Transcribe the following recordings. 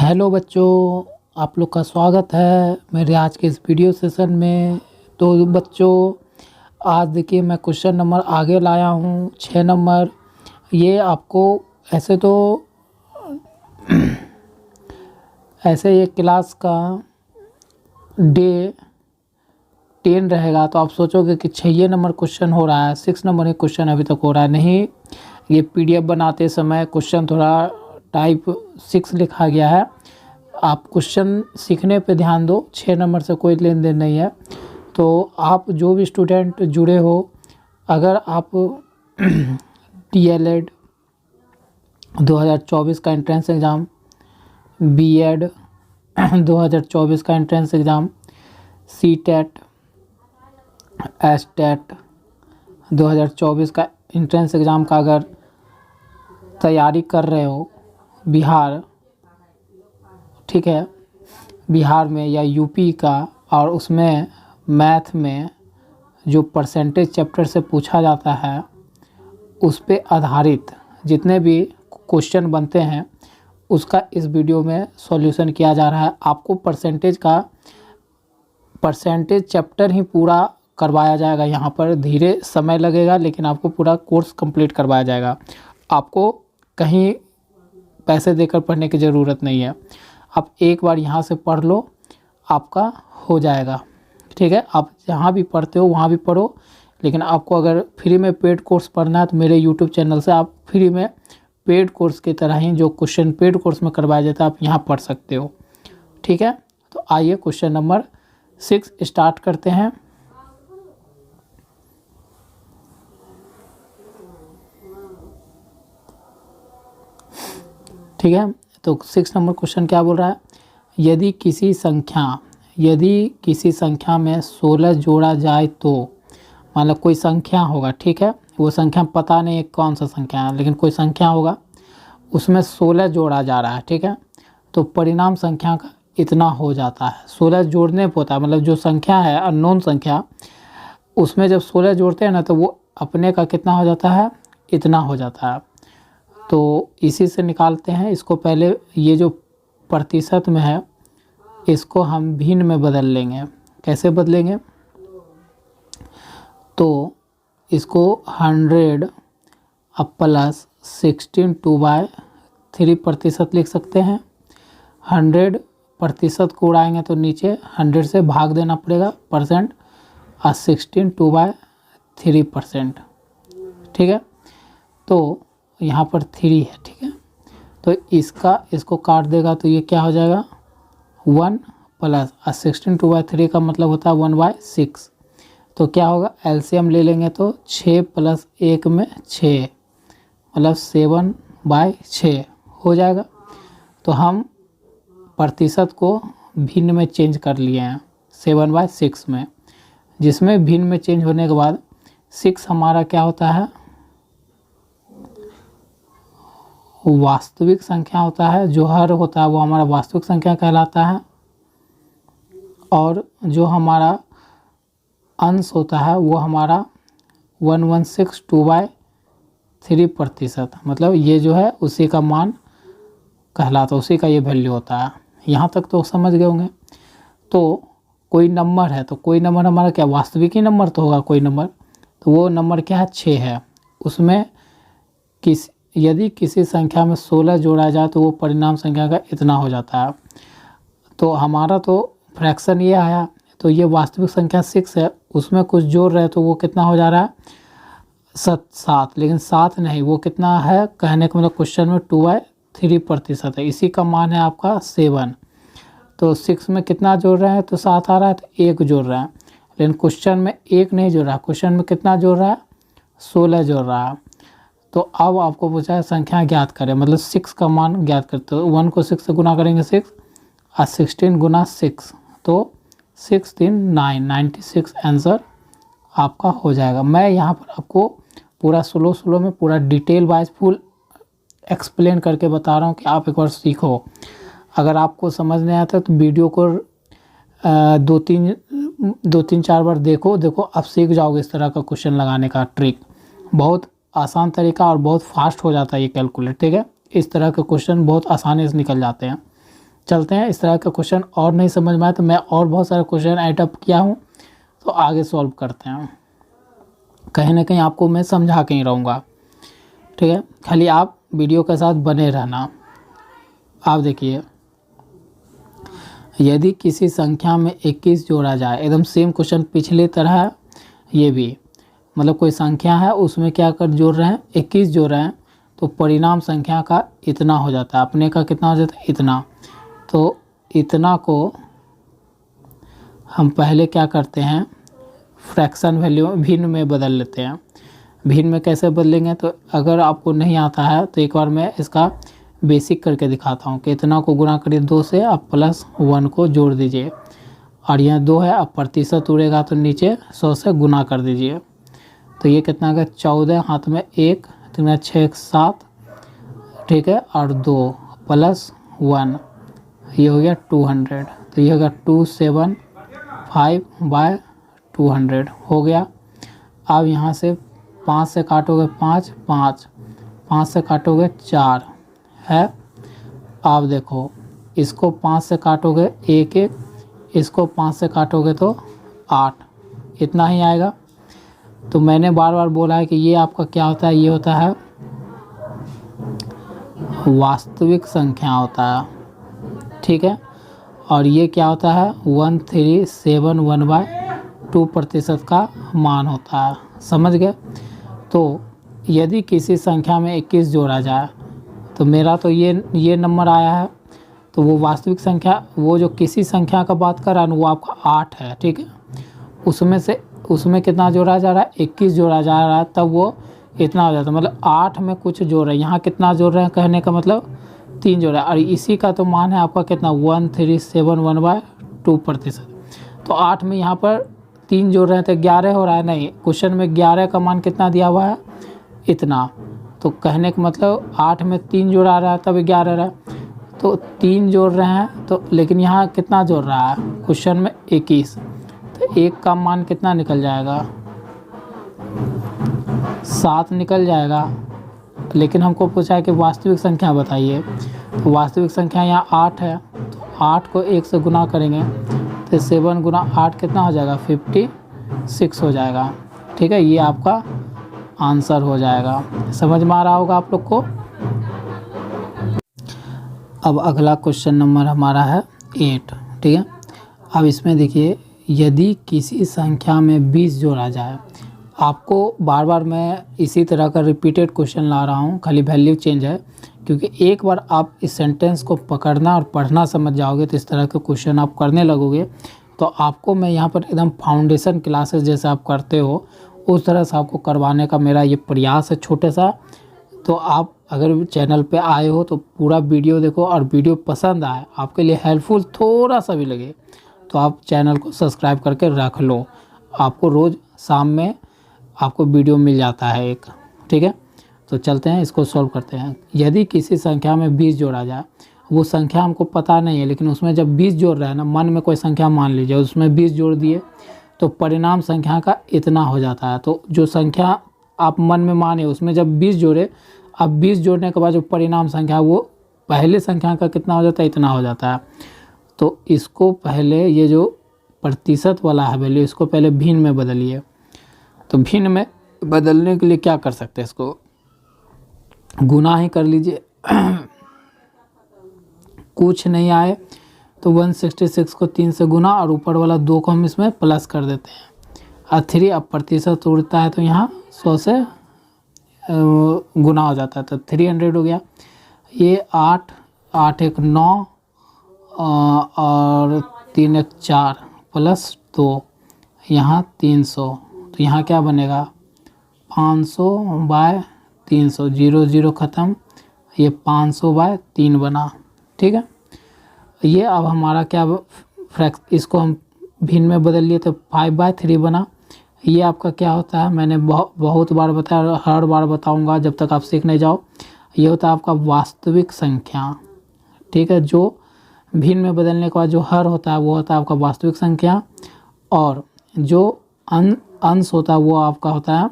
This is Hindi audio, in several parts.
हेलो बच्चों, आप लोग का स्वागत है मेरे आज के इस वीडियो सेशन में। तो बच्चों, आज देखिए मैं क्वेश्चन नंबर आगे लाया हूँ 6 नंबर। ये आपको ऐसे तो ऐसे ये क्लास का डे 10 रहेगा तो आप सोचोगे कि 6 नंबर क्वेश्चन हो रहा है, 6 नंबर ही क्वेश्चन अभी तक हो रहा है। नहीं, ये PDF बनाते समय क्वेश्चन थोड़ा टाइप 6 लिखा गया है। आप क्वेश्चन सीखने पे ध्यान दो, 6 नंबर से कोई लेन देन नहीं है। तो आप जो भी स्टूडेंट जुड़े हो, अगर आप DLED 2024 का एंट्रेंस एग्ज़ाम, BEd 2024 का एंट्रेंस एग्ज़ाम, CTET STET 2024 का एंट्रेंस एग्ज़ाम का अगर तैयारी कर रहे हो बिहार, ठीक है, बिहार में या यूपी का, और उसमें मैथ में जो परसेंटेज चैप्टर से पूछा जाता है उस पे आधारित जितने भी क्वेश्चन बनते हैं उसका इस वीडियो में सॉल्यूशन किया जा रहा है। आपको परसेंटेज चैप्टर ही पूरा करवाया जाएगा। यहाँ पर धीरे समय लगेगा लेकिन आपको पूरा कोर्स कंप्लीट करवाया जाएगा। आपको कहीं पैसे देकर पढ़ने की ज़रूरत नहीं है। आप एक बार यहाँ से पढ़ लो, आपका हो जाएगा, ठीक है। आप जहाँ भी पढ़ते हो वहाँ भी पढ़ो, लेकिन आपको अगर फ्री में पेड कोर्स पढ़ना है तो मेरे YouTube चैनल से आप फ्री में पेड कोर्स की तरह ही जो क्वेश्चन पेड कोर्स में करवाया जाता है आप यहाँ पढ़ सकते हो, ठीक है। तो आइए क्वेश्चन नंबर 6 स्टार्ट करते हैं। ठीक है, तो 6 नंबर क्वेश्चन क्या बोल रहा है? यदि किसी संख्या में 16 जोड़ा जाए तो, मतलब कोई संख्या होगा, ठीक है, वो संख्या पता नहीं है कौन सा संख्या है, लेकिन कोई संख्या होगा, उसमें 16 जोड़ा जा रहा है, ठीक है, तो परिणाम संख्या का इतना हो जाता है। 16 जोड़ने पे होता है, मतलब जो संख्या है अननोन संख्या, उसमें जब 16 जोड़ते हैं ना तो वो अपने का कितना हो जाता है, इतना हो जाता है। तो इसी से निकालते हैं इसको। पहले ये जो प्रतिशत में है इसको हम भिन्न में बदल लेंगे। कैसे बदलेंगे? तो इसको 100 अब प्लस 16 2/3% लिख सकते हैं। 100% को उड़ाएंगे तो नीचे 100 से भाग देना पड़ेगा परसेंट, और 16 2/3%, ठीक है। तो यहाँ पर 3 है, ठीक है, तो इसको काट देगा तो ये क्या हो जाएगा 1 प्लस 16 2/3 का मतलब होता है 1/6। तो क्या होगा, एलसीएम ले लेंगे तो 6 + 1 में 6, मतलब 7/6 हो जाएगा। तो हम प्रतिशत को भिन्न में चेंज कर लिए हैं 7/6 में, जिसमें भिन्न में चेंज होने के बाद 6 हमारा क्या होता है, वास्तविक संख्या होता है। जो हर होता है वो हमारा वास्तविक संख्या कहलाता है, और जो हमारा अंश होता है वो हमारा 116 2/3%, मतलब ये जो है उसी का मान कहलाता है, उसी का ये वैल्यू होता है। यहाँ तक तो समझ गए होंगे। तो कोई नंबर है तो कोई नंबर हमारा क्या वास्तविक ही नंबर तो होगा कोई नंबर, तो वो नंबर क्या है 6 है। उसमें यदि किसी संख्या में 16 जोड़ा जाए तो वो परिणाम संख्या का इतना हो जाता है। तो हमारा तो फ्रैक्शन ये आया, तो ये वास्तविक संख्या 6 है, उसमें कुछ जोड़ रहे तो वो कितना हो जा रहा है 7, लेकिन 7 नहीं, वो कितना है कहने का मतलब क्वेश्चन में 2/3% है। इसी का मान है आपका 7। तो 6 में कितना जोड़ रहे हैं तो 7 आ रहा है, तो 1 जोड़ रहा है, लेकिन क्वेश्चन में 1 नहीं जोड़ रहा, क्वेश्चन में कितना जोड़ रहा है 16 जोड़ रहा है। तो अब आपको पूछा है संख्या ज्ञात करें, मतलब 6 का मान ज्ञात करते हो। 1 को 6 से गुना करेंगे 6, और 16 × 6 तो 6 3 9, 96 आंसर आपका हो जाएगा। मैं यहाँ पर आपको पूरा स्लो में पूरा डिटेल वाइज फुल एक्सप्लेन करके बता रहा हूँ कि आप एक बार सीखो। अगर आपको समझ नहीं आता तो वीडियो को 2-3-4 बार देखो, आप सीख जाओगे इस तरह का क्वेश्चन लगाने का ट्रिक। बहुत आसान तरीका और बहुत फास्ट हो जाता है ये कैलकुलेट, ठीक है। इस तरह के क्वेश्चन बहुत आसानी से निकल जाते हैं। चलते हैं। इस तरह का क्वेश्चन और नहीं समझ में आया तो मैं और बहुत सारे क्वेश्चन ऐड किया हूँ, तो आगे सॉल्व करते हैं। कहीं ना कहीं आपको मैं समझा के ही रहूँगा, ठीक है। खाली आप वीडियो के साथ बने रहना। आप देखिए, यदि किसी संख्या में 21 जोड़ा जाए, एकदम सेम क्वेश्चन पिछले तरह है ये भी, मतलब कोई संख्या है उसमें क्या कर जोड़ रहे हैं, 21 जोड़ रहे हैं, तो परिणाम संख्या का इतना हो जाता है। अपने का कितना हो जाता है, इतना। तो इतना को हम पहले क्या करते हैं, फ्रैक्शन वैल्यू भिन्न में बदल लेते हैं। भिन्न में कैसे बदलेंगे, तो अगर आपको नहीं आता है तो एक बार मैं इसका बेसिक करके दिखाता हूँ कि इतना को गुणा करिए 2 से, आप +1 को जोड़ दीजिए, और यह 2 है, अब प्रतिशत उड़ेगा तो नीचे 100 से गुना कर दीजिए। तो ये कितना का 14, हाथ में 1, 3 6 7, ठीक है, और 2 +1, ये हो गया 200। तो ये होगा 275/200 हो गया। अब यहाँ से 5 से काटोगे 5, 5 से काटोगे 4 है। आप देखो, इसको 5 से काटोगे 1 1, इसको 5 से काटोगे तो 8, इतना ही आएगा। तो मैंने बार बार बोला है कि ये आपका क्या होता है, ये होता है वास्तविक संख्या होता है, ठीक है। और ये क्या होता है, 1371/2% का मान होता है, समझ गए। तो यदि किसी संख्या में 21 जोड़ा जाए, तो मेरा तो ये नंबर आया है, तो वो वास्तविक संख्या, वो जो किसी संख्या का बात कर रहा है वो आपका 8 है, ठीक है। उसमें कितना जोड़ा जा रहा है, 21 जोड़ा जा रहा है, तब वो इतना हो जाता है। मतलब 8 में कुछ जोड़ रहे हैं, यहाँ कितना जोड़ रहे हैं कहने का मतलब 3 जोड़ रहा है, और इसी का तो मान है आपका कितना, 1371/2%। तो 8 में यहाँ पर 3 जोड़ रहे हैं तो 11 हो रहा है, नहीं, क्वेश्चन में 11 का मान कितना दिया हुआ है, इतना। तो कहने का मतलब 8 में 3 जोड़ा रहा है तब 11 रहा है, तो 3 जोड़ रहे हैं, तो लेकिन यहाँ कितना जोड़ रहा है क्वेश्चन में 21, तो 1 का मान कितना निकल जाएगा, 7 निकल जाएगा। लेकिन हमको पूछा है कि वास्तविक संख्या बताइए, तो वास्तविक संख्या यहाँ 8 है, तो 8 को 1 से गुना करेंगे तो 7 गुना 8 कितना हो जाएगा, 56 हो जाएगा, ठीक है। ये आपका आंसर हो जाएगा। समझ में आ रहा होगा आप लोग को। अब अगला क्वेश्चन नंबर हमारा है 8, ठीक है। अब इसमें देखिए, यदि किसी संख्या में 20 जोड़ा जाए, आपको बार बार मैं इसी तरह का रिपीटेड क्वेश्चन ला रहा हूँ, खाली वैल्यू चेंज है, क्योंकि एक बार आप इस सेंटेंस को पकड़ना और पढ़ना समझ जाओगे तो इस तरह के क्वेश्चन आप करने लगोगे। तो आपको मैं यहाँ पर एकदम फाउंडेशन क्लासेस जैसे आप करते हो उस तरह से आपको करवाने का मेरा ये प्रयास है छोटे सा। तो आप अगर चैनल पे आए हो तो पूरा वीडियो देखो, और वीडियो पसंद आए, आपके लिए हेल्पफुल थोड़ा सा भी लगे, तो आप चैनल को सब्सक्राइब करके रख लो। आपको रोज़ शाम में आपको वीडियो मिल जाता है एक, ठीक है। तो चलते हैं, इसको सॉल्व करते हैं। यदि किसी संख्या में 20 जोड़ा जाए, वो संख्या हमको पता नहीं है, लेकिन उसमें जब 20 जोड़ रहे हैं ना, मन में कोई संख्या मान लीजिए, उसमें 20 जोड़ दिए तो परिणाम संख्या का इतना हो जाता है। तो जो संख्या आप मन में माने उसमें जब 20 जोड़े, अब 20 जोड़ने के बाद जो परिणाम संख्या वो पहले संख्या का कितना हो जाता है, इतना हो जाता है। तो इसको पहले, ये जो प्रतिशत वाला है वैल्यू, इसको पहले भिन्न में बदलिए। तो भिन्न में बदलने के लिए क्या कर सकते हैं, इसको गुना ही कर लीजिए। कुछ नहीं आए तो 166 को 3 से गुना, और ऊपर वाला 2 को हम इसमें प्लस कर देते हैं, और 3 अब प्रतिशत उड़ता है तो यहाँ 100 से गुना हो जाता है, तो 300 हो गया। ये 8 8 1 9 और 3 1 4 +2, यहाँ 300, तो यहाँ क्या बनेगा 500/300, 0 0 ख़त्म, ये 500/3 बना, ठीक है। ये अब हमारा क्या इसको हम भिन्न में बदल लिए तो 5/3 बना। ये आपका क्या होता है, मैंने बहुत बार बताया, हर बार बताऊंगा जब तक आप सीख नहीं जाओ। ये होता है आपका वास्तविक संख्या, ठीक है। जो भिन्न में बदलने के बाद जो हर होता है वो होता है आपका वास्तविक संख्या, और जो अंश होता है वो आपका होता है,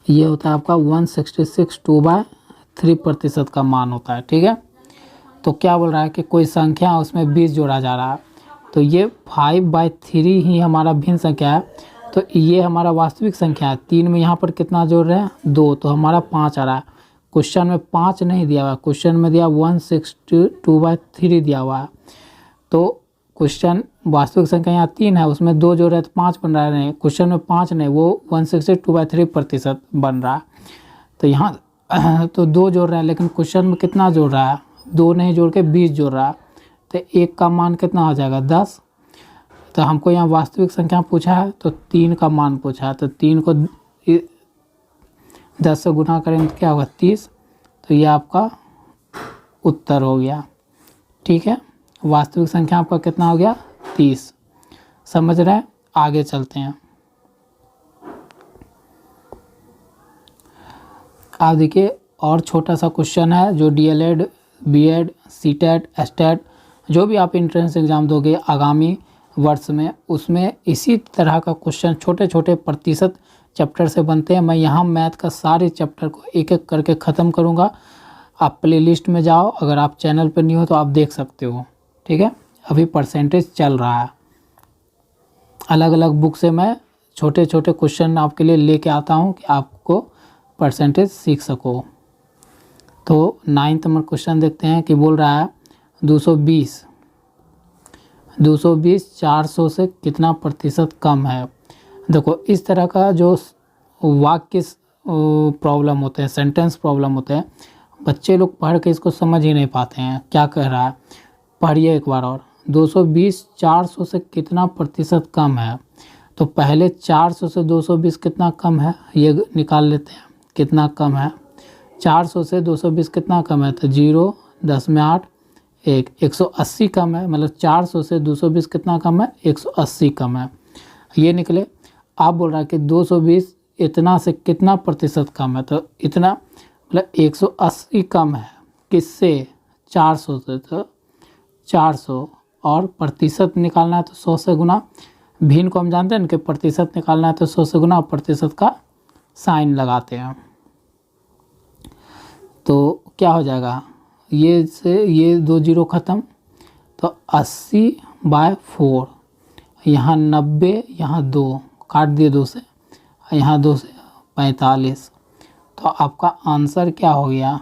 ये होता है आपका 166 2/3% का मान होता है, ठीक है। तो क्या बोल रहा है कि कोई संख्या उसमें 20 जोड़ा जा रहा है, तो ये 5/3 ही हमारा भिन्न संख्या है, तो ये हमारा वास्तविक संख्या है। 3 में यहाँ पर कितना जोड़ रहे हैं 2, तो हमारा 5 आ रहा है। क्वेश्चन में 5 नहीं दिया हुआ है, क्वेश्चन में दिया 162/3 दिया हुआ है। तो क्वेश्चन वास्तविक संख्या यहाँ 3 है, उसमें 2 जोड़ रहे तो 5 बन रहा है, नहीं क्वेश्चन में 5 नहीं, वो 162/3% बन रहा है। तो यहाँ तो 2 जोड़ रहा है, लेकिन क्वेश्चन में कितना जोड़ रहा है 2 नहीं जोड़ के 20 जोड़ रहा है, तो 1 का मान कितना हो जाएगा 10। तो हमको यहाँ वास्तविक संख्या पूछा है, तो 3 का मान पूछा है, तो 3 को 10 से गुना करेंगे तो क्या होगा 30, तो ये आपका उत्तर हो गया। ठीक है, वास्तविक संख्या आपका कितना हो गया 30। समझ रहे हैं, आगे चलते हैं। आप देखिए और छोटा सा क्वेश्चन है जो DLED, BEd, CTET, STET जो भी आप एंट्रेंस एग्ज़ाम दोगे आगामी वर्ष में, उसमें इसी तरह का क्वेश्चन छोटे छोटे प्रतिशत चैप्टर से बनते हैं। मैं यहाँ मैथ का सारे चैप्टर को एक एक करके ख़त्म करूँगा। आप प्लेलिस्ट में जाओ, अगर आप चैनल पर नहीं हो तो आप देख सकते हो। ठीक है, अभी परसेंटेज चल रहा है, अलग अलग बुक से मैं छोटे छोटे क्वेश्चन आपके लिए लेके आता हूँ कि आपको परसेंटेज सीख सको। तो 9th नंबर क्वेश्चन देखते हैं कि बोल रहा है 220 400 से कितना प्रतिशत कम है। देखो इस तरह का जो वाक्य प्रॉब्लम होते हैं, सेंटेंस प्रॉब्लम होते हैं, बच्चे लोग पढ़ के इसको समझ ही नहीं पाते हैं क्या कह रहा है। पढ़िए एक बार और, 220 400 से कितना प्रतिशत कम है। तो पहले 400 से 220 कितना कम है ये निकाल लेते हैं, कितना कम है। 400 से 220 कितना कम है, तो 0, 10 में 8, 1, 180 कम है। मतलब 400 से 220 कितना कम है 180 कम है, ये निकले। आप बोल रहा है कि 220 इतना से कितना प्रतिशत कम है, तो इतना मतलब 180 कम है किससे 400 से, तो 400 और प्रतिशत निकालना है तो 100 से गुना। भिन्न को हम जानते हैं ना कि प्रतिशत निकालना है तो 100 से गुना, प्रतिशत का साइन लगाते हैं। तो क्या हो जाएगा, ये से ये 2 0 ख़त्म, तो 80/4, यहाँ 90, यहाँ 2 काट दिए 2 से, यहाँ 2 से 45। तो आपका आंसर क्या हो गया,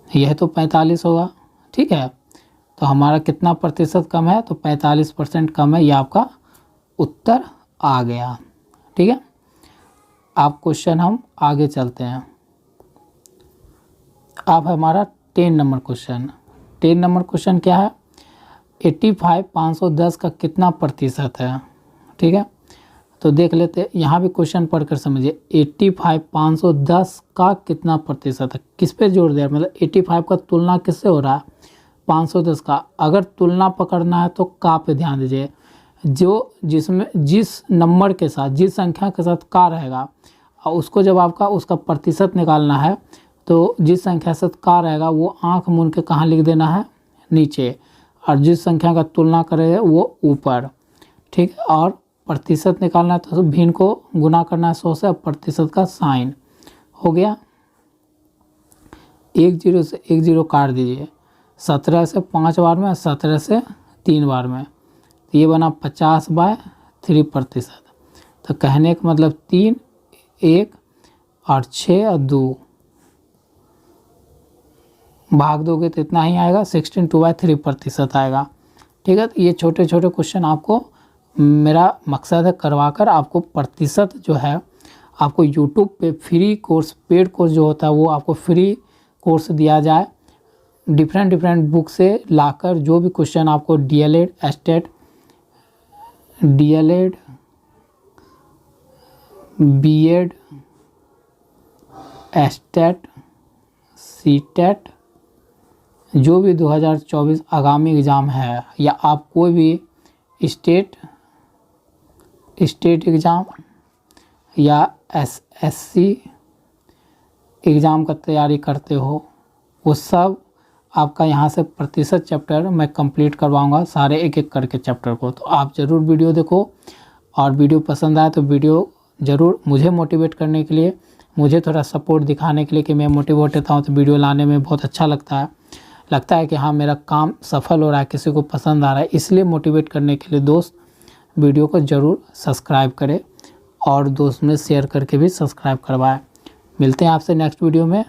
यह तो 45 होगा। ठीक है, तो हमारा कितना प्रतिशत कम है, तो 45% कम है, यह आपका उत्तर आ गया। ठीक है, आप क्वेश्चन हम आगे चलते हैं। अब हमारा 10 नंबर क्वेश्चन। 10 नंबर क्वेश्चन क्या है, 85 510 का कितना प्रतिशत है। ठीक है, तो देख लेते हैं, यहाँ भी क्वेश्चन पढ़कर समझिए। 85 510 का कितना प्रतिशत है, किस पे जोड़ दिया, मतलब 85 का तुलना किससे हो रहा है 510 का। अगर तुलना पकड़ना है तो का पे ध्यान दीजिए, जो जिसमें जिस नंबर के साथ, जिस संख्या के साथ का रहेगा, और उसको जब आपका उसका प्रतिशत निकालना है तो जिस संख्या से का रहेगा वो आंख मूंद के कहाँ लिख देना है, नीचे, और जिस संख्या का तुलना करेगा वो ऊपर। ठीक है, और प्रतिशत निकालना है तो भिन्न को गुना करना है 100 से, अब प्रतिशत का साइन हो गया। 1 0 से 1 0 काट दीजिए, 17 से 5 बार में, 17 से 3 बार में, तो ये बना 50/3%। तो कहने का मतलब 3, 1 और 6 और 2 भाग दोगे तो इतना ही आएगा, 16/3% आएगा। ठीक है, तो ये छोटे छोटे क्वेश्चन आपको, मेरा मकसद है करवाकर आपको प्रतिशत जो है आपको यूट्यूब पे फ्री कोर्स, पेड कोर्स जो होता है वो आपको फ्री कोर्स दिया जाए। डिफरेंट बुक से लाकर जो भी क्वेश्चन आपको DLED, STET, BEd, STET, CTET, जो भी 2024 आगामी एग्ज़ाम है, या आप कोई भी स्टेट एग्ज़ाम या SSC एग्ज़ाम का तैयारी करते हो, वो सब आपका यहाँ से प्रतिशत चैप्टर मैं कंप्लीट करवाऊँगा, सारे एक एक करके चैप्टर को। तो आप ज़रूर वीडियो देखो, और वीडियो पसंद आए तो वीडियो ज़रूर, मुझे मोटिवेट करने के लिए, मुझे थोड़ा सपोर्ट दिखाने के लिए कि मैं मोटिवेट होता हूँ, तो वीडियो लाने में बहुत अच्छा लगता है। लगता है कि हाँ मेरा काम सफल हो रहा है, किसी को पसंद आ रहा है, इसलिए मोटिवेट करने के लिए दोस्त वीडियो को ज़रूर सब्सक्राइब करें और दोस्त में शेयर करके भी सब्सक्राइब करवाएं। मिलते हैं आपसे नेक्स्ट वीडियो में।